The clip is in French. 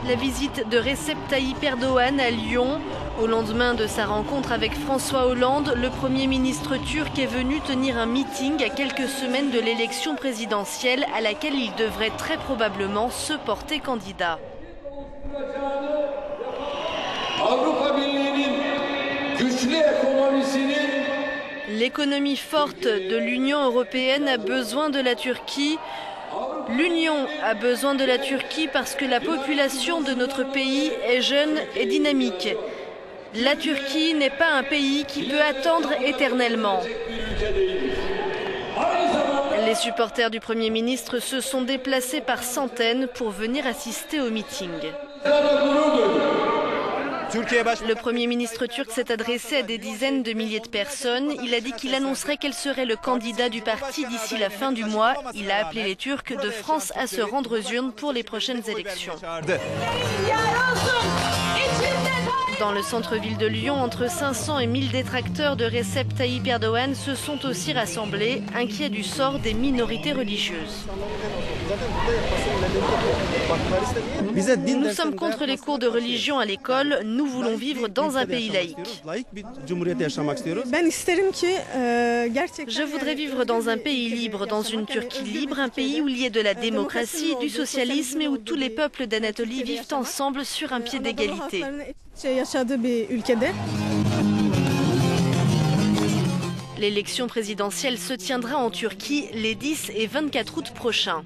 La visite de Recep Tayyip Erdogan à Lyon. Au lendemain de sa rencontre avec François Hollande, le Premier ministre turc est venu tenir un meeting à quelques semaines de l'élection présidentielle à laquelle il devrait très probablement se porter candidat. L'économie forte de l'Union européenne a besoin de la Turquie. L'Union a besoin de la Turquie parce que la population de notre pays est jeune et dynamique. La Turquie n'est pas un pays qui peut attendre éternellement. Les supporters du Premier ministre se sont déplacés par centaines pour venir assister au meeting. Le Premier ministre turc s'est adressé à des dizaines de milliers de personnes. Il a dit qu'il annoncerait quel serait le candidat du parti d'ici la fin du mois. Il a appelé les Turcs de France à se rendre aux urnes pour les prochaines élections. Dans le centre-ville de Lyon, entre 500 et 1000 détracteurs de Recep Tayyip Erdogan se sont aussi rassemblés, inquiets du sort des minorités religieuses. Nous sommes contre les cours de religion à l'école, nous voulons vivre dans un pays laïque. Je voudrais vivre dans un pays libre, dans une Turquie libre, un pays où il y ait de la démocratie, du socialisme et où tous les peuples d'Anatolie vivent ensemble sur un pied d'égalité. L'élection présidentielle se tiendra en Turquie les 10 et 24 août prochains.